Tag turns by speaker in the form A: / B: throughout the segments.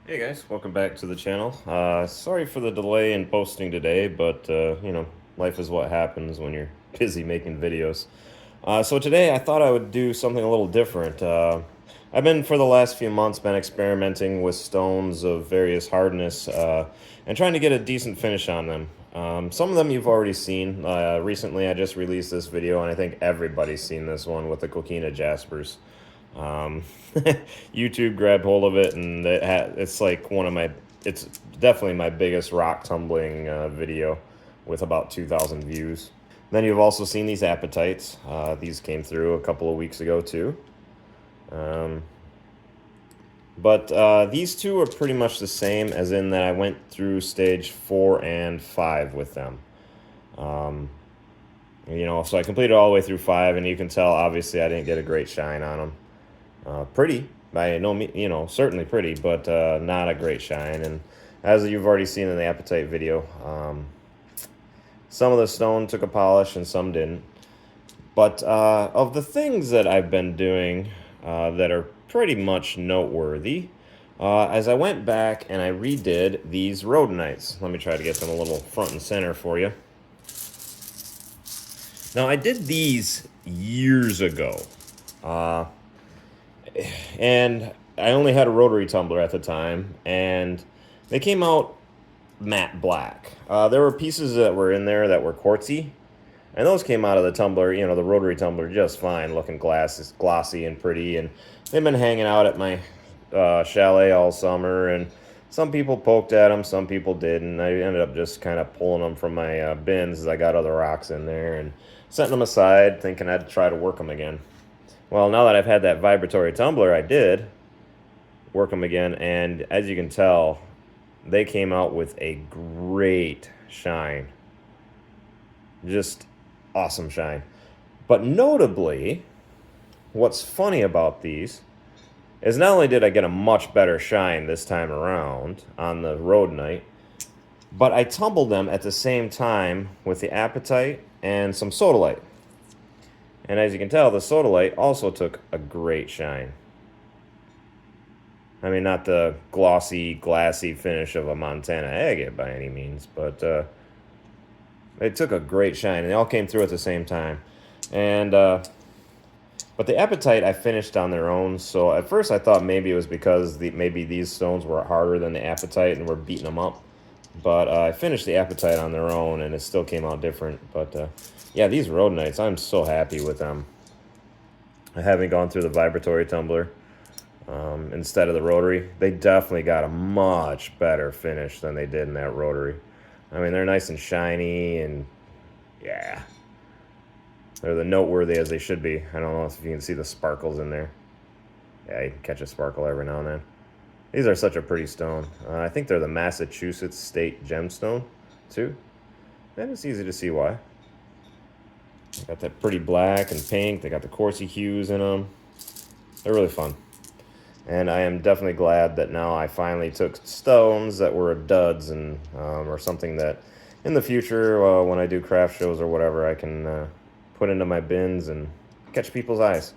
A: Hey guys, welcome back to the channel. Sorry for the delay in posting today, but life is what happens when you're busy making videos. So today I thought I would do something a little different. I've been, for the last few months, been experimenting with stones of various hardness and trying to get a decent finish on them. Some of them you've already seen. Recently I just released this video, and I think everybody's seen this one with the coquina jaspers. Um, YouTube grabbed hold of it, and it's like it's definitely my biggest rock tumbling video with about 2,000 views. Then you've also seen these appetites. These came through a couple of weeks ago too. Um, but these two are pretty much the same, as in that I went through stage 4 and 5 with them. Um, so I completed all the way through 5, and you can tell, obviously, I didn't get a great shine on them. Pretty, by no means, certainly pretty, but not a great shine. And as you've already seen in the appetite video, some of the stone took a polish and some didn't. But of the things that I've been doing that are pretty much noteworthy, as I went back and I redid these rhodonites. Let me try to get them a little front and center for you. Now, I did these years ago. And I only had a rotary tumbler at the time, and they came out matte black. There were pieces that were in there that were quartzy, and those came out of the tumbler, the rotary tumbler, just fine, looking glossy and pretty. And they've been hanging out at my chalet all summer, and some people poked at them, some people didn't. I ended up just kind of pulling them from my bins, as I got other rocks in there, and setting them aside, thinking I'd try to work them again. Well, now that I've had that vibratory tumbler, I did work them again, and as you can tell, they came out with a great shine. Just awesome shine. But notably, what's funny about these is not only did I get a much better shine this time around on the rhodonite, but I tumbled them at the same time with the apatite and some sodalite. And as you can tell, the sodalite also took a great shine. I mean, not the glossy, glassy finish of a Montana agate by any means, but it took a great shine, and they all came through at the same time. And but the apatite I finished on their own. So at first I thought maybe it was because maybe these stones were harder than the apatite and were beating them up. But I finished the apatite on their own, and it still came out different. But yeah, these rhodonites, I'm so happy with them. I haven't gone through the vibratory tumbler instead of the rotary. They definitely got a much better finish than they did in that rotary. I mean, they're nice and shiny, and yeah, they're the noteworthy as they should be. I don't know if you can see the sparkles in there. Yeah, you can catch a sparkle every now and then. These are such a pretty stone. I think they're the Massachusetts State Gemstone, too. And it's easy to see why. They got that pretty black and pink. They got the quartzy hues in them. They're really fun. And I am definitely glad that now I finally took stones that were duds, and or something that in the future, when I do craft shows or whatever, I can put into my bins and catch people's eyes.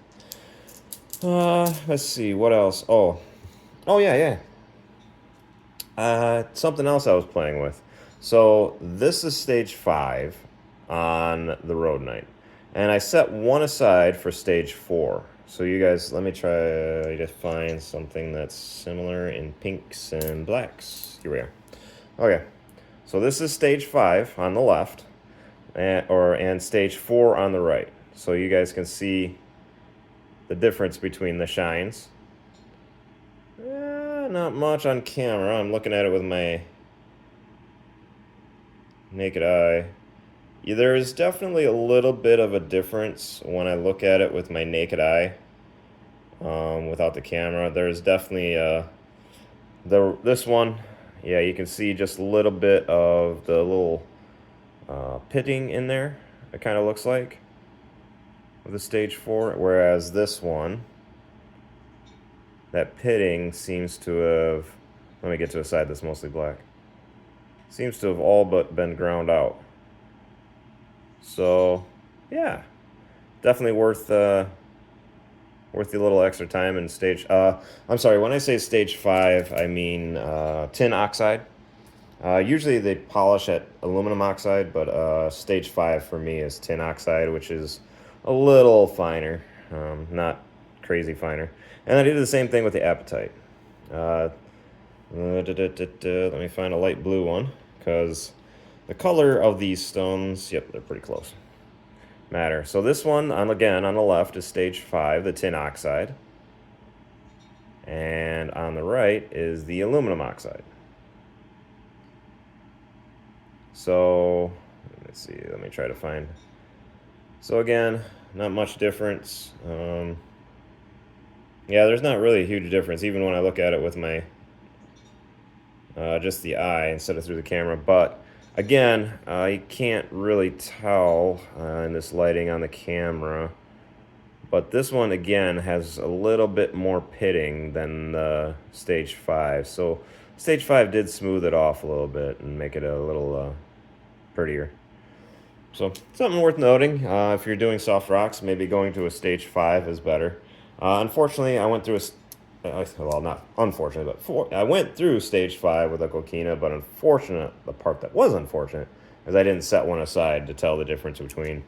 A: Let's see, what else? Oh yeah. Something else I was playing with. So this is stage 5 on the rhodonite, and I set one aside for stage 4. So you guys, let me try to find something that's similar in pinks and blacks. Here we are. Okay, so this is stage 5 on the left, and stage 4 on the right. So you guys can see the difference between the shines. Not much on camera. I'm looking at it with my naked eye. Yeah, there is definitely a little bit of a difference when I look at it with my naked eye, without the camera. There's definitely this one, yeah, you can see just a little bit of the little pitting in there. It kind of looks like with the stage 4, whereas this one, that pitting seems to have, let me get to a side that's mostly black, seems to have all but been ground out. So yeah, definitely worth worth the little extra time in stage. I'm sorry, when I say stage 5, I mean tin oxide. Usually they polish at aluminum oxide, but stage 5 for me is tin oxide, which is a little finer, not crazy finer. And I did the same thing with the apatite. Let me find a light blue one, because the color of these stones, yep, they're pretty close. Matter. So this one, again, on the left is stage 5, the tin oxide. And on the right is the aluminum oxide. So, let's see, let me try to find. So again, not much difference. Yeah, there's not really a huge difference, even when I look at it with my, just the eye instead of through the camera. But again, you can't really tell in this lighting on the camera. But this one, again, has a little bit more pitting than the stage 5. So stage 5 did smooth it off a little bit and make it a little prettier. So something worth noting. If you're doing soft rocks, maybe going to a stage 5 is better. Unfortunately, I went through well, not unfortunately, but I went through stage 5 with a coquina, but the part that was unfortunate is I didn't set one aside to tell the difference between.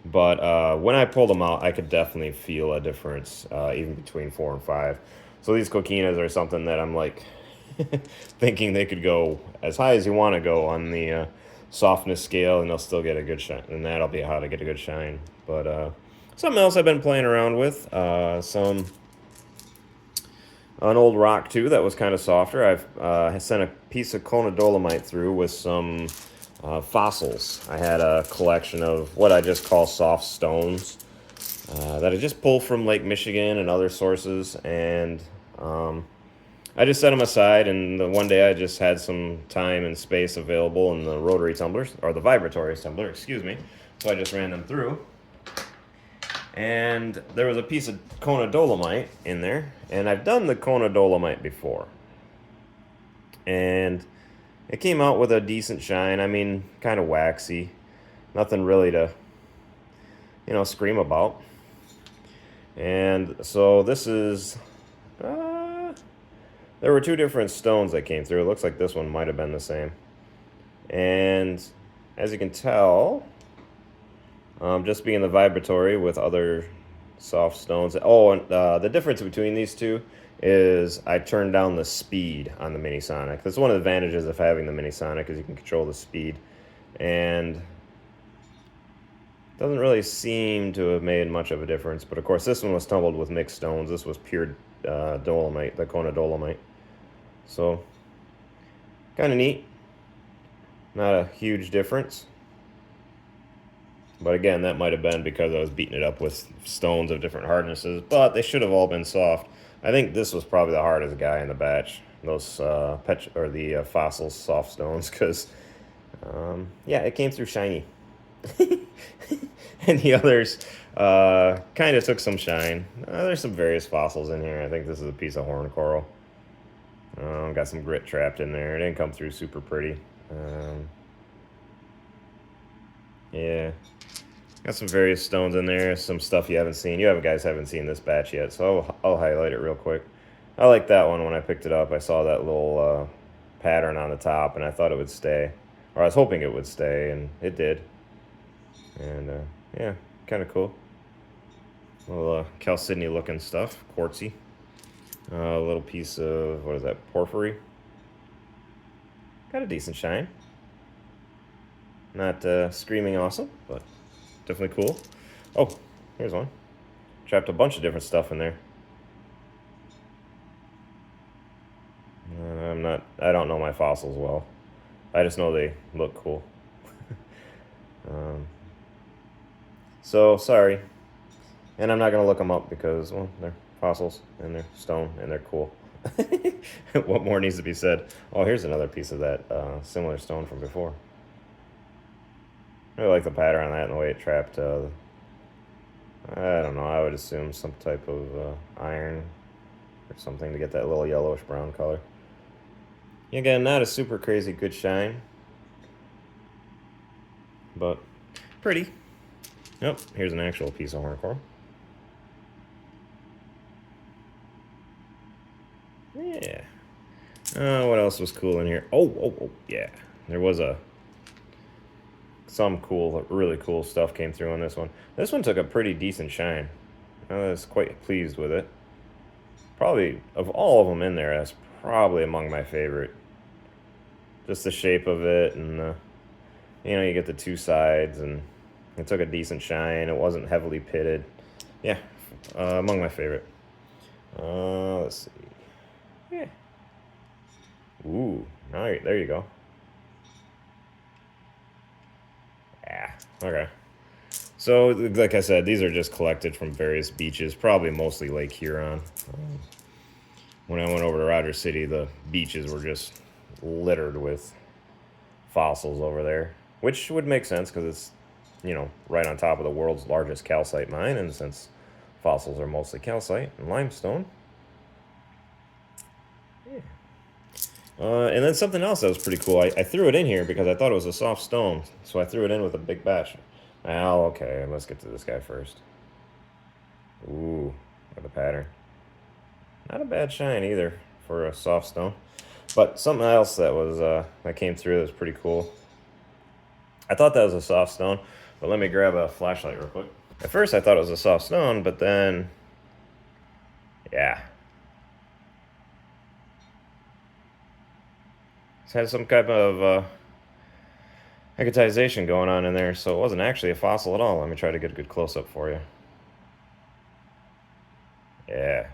A: But when I pulled them out, I could definitely feel a difference, even between 4 and 5. So these coquinas are something that I'm like thinking they could go as high as you want to go on the softness scale, and they'll still get a good shine. And that'll be how to get a good shine. But something else I've been playing around with, an old rock too that was kind of softer. I've sent a piece of Kona Dolomite through with some fossils. I had a collection of what I just call soft stones that I just pulled from Lake Michigan and other sources, and I just set them aside, and one day I just had some time and space available in the rotary tumblers, or the vibratory tumbler, excuse me, so I just ran them through. And there was a piece of Kona Dolomite in there, and I've done the Kona Dolomite before. And it came out with a decent shine. I mean, kind of waxy. Nothing really to, scream about. And so this is, there were 2 different stones that came through. It looks like this one might have been the same. And as you can tell, just being the vibratory with other soft stones. Oh, and the difference between these two is I turned down the speed on the Minisonic. That's one of the advantages of having the Minisonic, is you can control the speed. And doesn't really seem to have made much of a difference. But of course, this one was tumbled with mixed stones. This was pure Dolomite, the Kona Dolomite. So, kind of neat. Not a huge difference. But again, that might have been because I was beating it up with stones of different hardnesses. But they should have all been soft. I think this was probably the hardest guy in the batch. Those the fossil soft stones, because yeah, it came through shiny. And the others kind of took some shine. There's some various fossils in here. I think this is a piece of horn coral. Got some grit trapped in there. It didn't come through super pretty. Yeah. Got some various stones in there, some stuff you haven't seen. Guys haven't seen this batch yet, so I'll highlight it real quick. I like that one. When I picked it up, I saw that little pattern on the top, and I thought it would stay. Or I was hoping it would stay, and it did. And, yeah, kind of cool. A little chalcedony looking stuff, quartzy. A little piece of, what is that, porphyry. Got a decent shine. Not screaming awesome, but definitely cool. Oh, here's one. Trapped a bunch of different stuff in there. I don't know my fossils well. I just know they look cool. So, sorry. And I'm not going to look them up because, well, they're fossils and they're stone and they're cool. What more needs to be said? Oh, here's another piece of that similar stone from before. I really like the pattern on that and the way it trapped. I don't know. I would assume some type of iron or something to get that little yellowish brown color. Again, not a super crazy good shine, but pretty. Yep, here's an actual piece of horn coral. What else was cool in here? Oh, yeah. There was some cool, really cool stuff came through on this one. This one took a pretty decent shine. I was quite pleased with it. Probably, of all of them in there, that's probably among my favorite. Just the shape of it, and you get the two sides, and it took a decent shine. It wasn't heavily pitted. Yeah, among my favorite. Let's see. Yeah. Ooh, all right, there you go. Yeah, okay. So, like I said, these are just collected from various beaches, probably mostly Lake Huron. When I went over to Rogers City, the beaches were just littered with fossils over there, which would make sense because it's, right on top of the world's largest calcite mine, and since fossils are mostly calcite and limestone. Yeah. And then something else that was pretty cool. I threw it in here because I thought it was a soft stone, so I threw it in with a big batch. Oh, okay, let's get to this guy first. Ooh, got the pattern. Not a bad shine either for a soft stone. But something else that was that came through that was pretty cool. I thought that was a soft stone, but let me grab a flashlight real quick. At first I thought it was a soft stone, but then, yeah. It had some type of hecatization going on in there, so it wasn't actually a fossil at all. Let me try to get a good close-up for you. Yeah.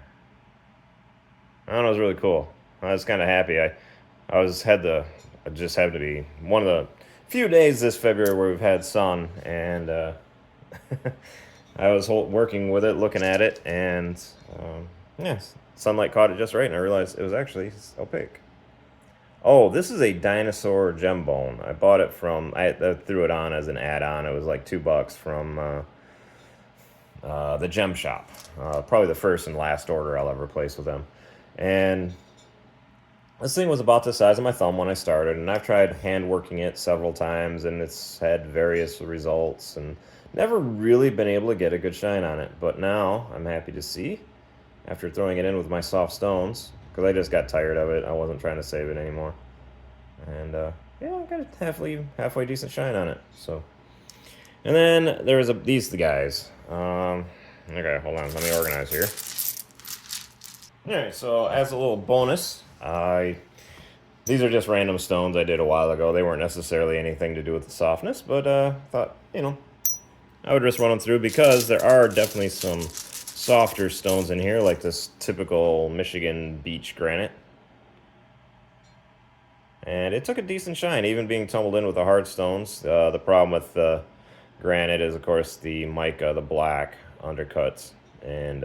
A: I don't know, it was really cool. I was kind of happy. I just had to be one of the few days this February where we've had sun, and I was working with it, looking at it, and yeah, sunlight caught it just right, and I realized it was actually opaque. Oh, this is a dinosaur gem bone. I bought it from, I threw it on as an add-on. It was like $2 from the gem shop. Probably the first and last order I'll ever place with them. And this thing was about the size of my thumb when I started, and I've tried hand working it several times, and it's had various results, and never really been able to get a good shine on it. But now I'm happy to see, after throwing it in with my soft stones, because I just got tired of it. I wasn't trying to save it anymore. And yeah, I got a halfway decent shine on it. So, and then there was these guys. Okay, hold on, let me organize here. Alright, so as a little bonus, these are just random stones I did a while ago. They weren't necessarily anything to do with the softness, but thought, I would just run them through because there are definitely some softer stones in here, like this typical Michigan beach granite. And it took a decent shine, even being tumbled in with the hard stones. The problem with the granite is, of course, the mica, the black, undercuts, and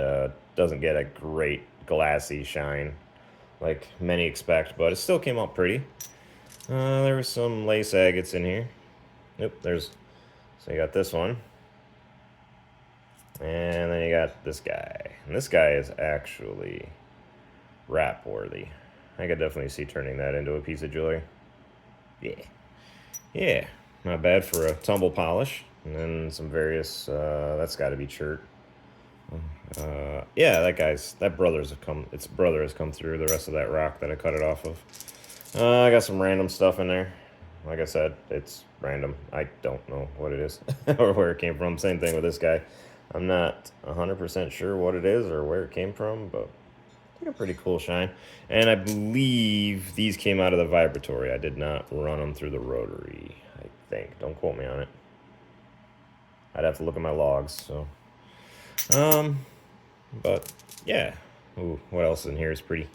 A: doesn't get a great glassy shine like many expect, but it still came out pretty. There was some lace agates in here. So you got this one. And then you got this guy. And this guy is actually wrap worthy. I could definitely see turning that into a piece of jewelry. Yeah, not bad for a tumble polish. And then some various, that's got to be chert. Yeah, its brother has come through the rest of that rock that I cut it off of. I got some random stuff in there. Like I said, it's random. I don't know what it is or where it came from. Same thing with this guy. I'm not 100% sure what it is or where it came from, but I think a pretty cool shine. And I believe these came out of the vibratory. I did not run them through the rotary, I think. Don't quote me on it. I'd have to look at my logs, so. But yeah. Ooh, what else in here is pretty.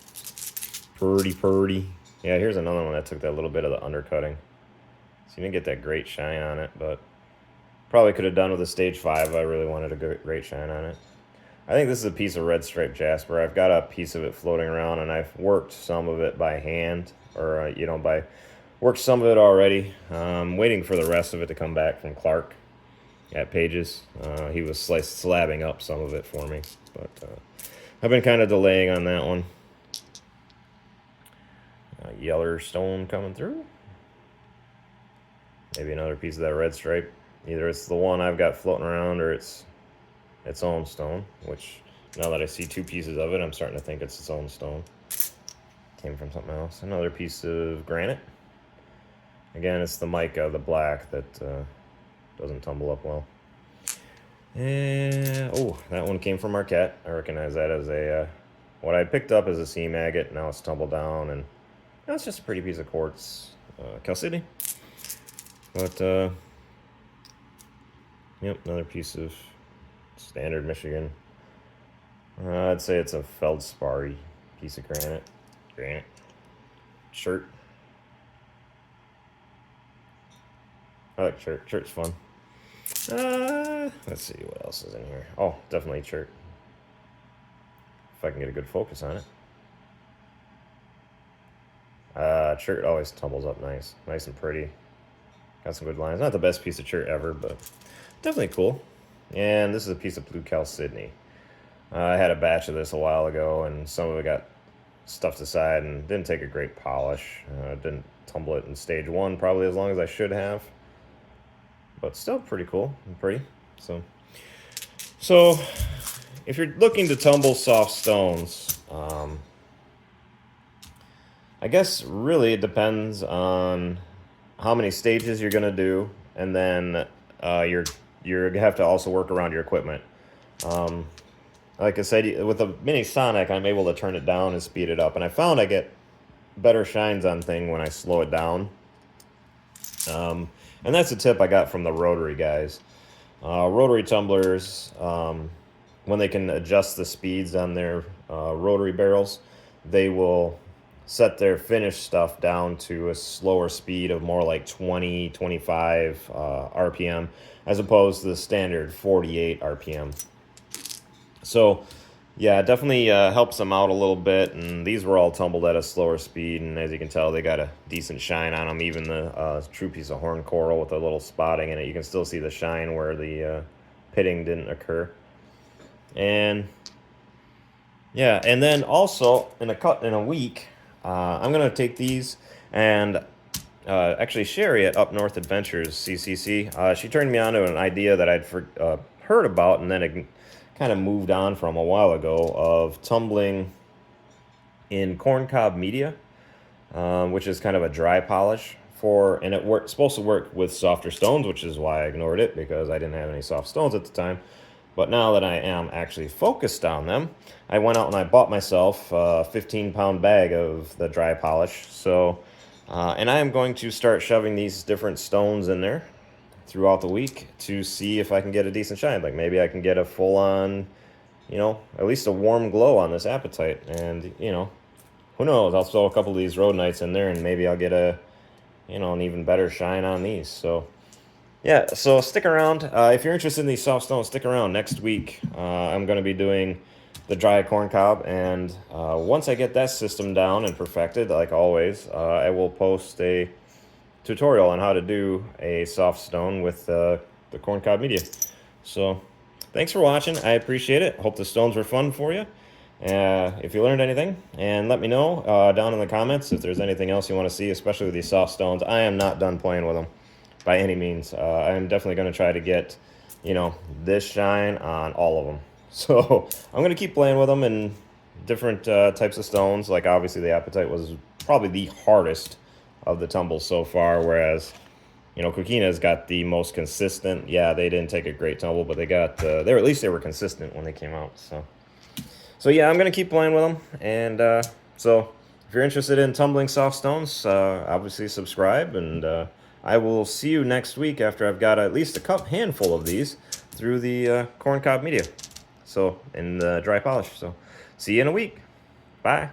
A: Yeah, here's another one that took that little bit of the undercutting. So you didn't get that great shine on it, but probably could have done with a stage 5. I really wanted a great shine on it. I think this is a piece of red stripe jasper. I've got a piece of it floating around, and I've worked some of it by hand, or worked some of it already. Waiting for the rest of it to come back from Clark at Pages. He was slabbing up some of it for me, but I've been kind of delaying on that one. Yeller stone coming through. Maybe another piece of that red stripe. Either it's the one I've got floating around, or it's its own stone, which now that I see 2 pieces of it, I'm starting to think it's its own stone. came from something else. Another piece of granite. Again, it's the mica, the black, that doesn't tumble up well. And, oh, that one came from Marquette. I recognize that as a, what I picked up as a seam agate. Now it's tumbled down, and now it's just a pretty piece of quartz. Chalcedony. But, yep, another piece of standard Michigan. I'd say it's a feldspar piece of granite. Shirt. I like shirt. Shirt's fun. Let's see what else is in here. Oh, definitely shirt. If I can get a good focus on it. Shirt always tumbles up nice and pretty. Got some good lines. Not the best piece of shirt ever, but definitely cool. And this is a piece of blue chalcedony. I had a batch of this a while ago, and some of it got stuffed aside and didn't take a great polish. Didn't tumble it in stage 1 probably as long as I should have. But still pretty cool and pretty. So if you're looking to tumble soft stones, I guess really it depends on how many stages you're gonna do, and then you're gonna have to also work around your equipment. Like I said, with a Mini Sonic, I'm able to turn it down and speed it up, and I found I get better shines on thing when I slow it down. And that's a tip I got from the rotary guys. Rotary tumblers, when they can adjust the speeds on their rotary barrels, they will set their finished stuff down to a slower speed of more like 20, 25 RPM, as opposed to the standard 48 RPM. So, yeah, it definitely helps them out a little bit, and these were all tumbled at a slower speed, and as you can tell, they got a decent shine on them. Even the true piece of horn coral with a little spotting in it, you can still see the shine where the pitting didn't occur. And, yeah, and then also, in a week, I'm going to take these and actually Sherry at Up North Adventures, CCC, she turned me on to an idea that I'd heard about, and then it kind of moved on from a while ago, of tumbling in corncob media, which is kind of a dry polish and it's supposed to work with softer stones, which is why I ignored it, because I didn't have any soft stones at the time. But now that I am actually focused on them, I went out and I bought myself a 15-pound bag of the dry polish. So, and I am going to start shoving these different stones in there throughout the week to see if I can get a decent shine. Like maybe I can get a full-on, at least a warm glow on this apatite. And, who knows? I'll throw a couple of these rhodonites in there, and maybe I'll get an even better shine on these. So, yeah, so stick around. If you're interested in these soft stones, stick around. Next week, I'm going to be doing the dry corncob, and once I get that system down and perfected, like always, I will post a tutorial on how to do a soft stone with the corncob media. So thanks for watching. I appreciate it. Hope the stones were fun for you. If you learned anything, and let me know down in the comments if there's anything else you want to see, especially with these soft stones. I am not done playing with them by any means. I am definitely going to try to get this shine on all of them. So I'm going to keep playing with them in different types of stones. Like obviously the apatite was probably the hardest of the tumbles so far, whereas Coquina's got the most consistent. Yeah, they didn't take a great tumble, but at least they were consistent when they came out. So yeah, I'm gonna keep playing with them, and so if you're interested in tumbling soft stones, obviously subscribe, and I will see you next week after I've got at least a handful of these through the corncob media, so in the dry polish. So see you in a week. Bye.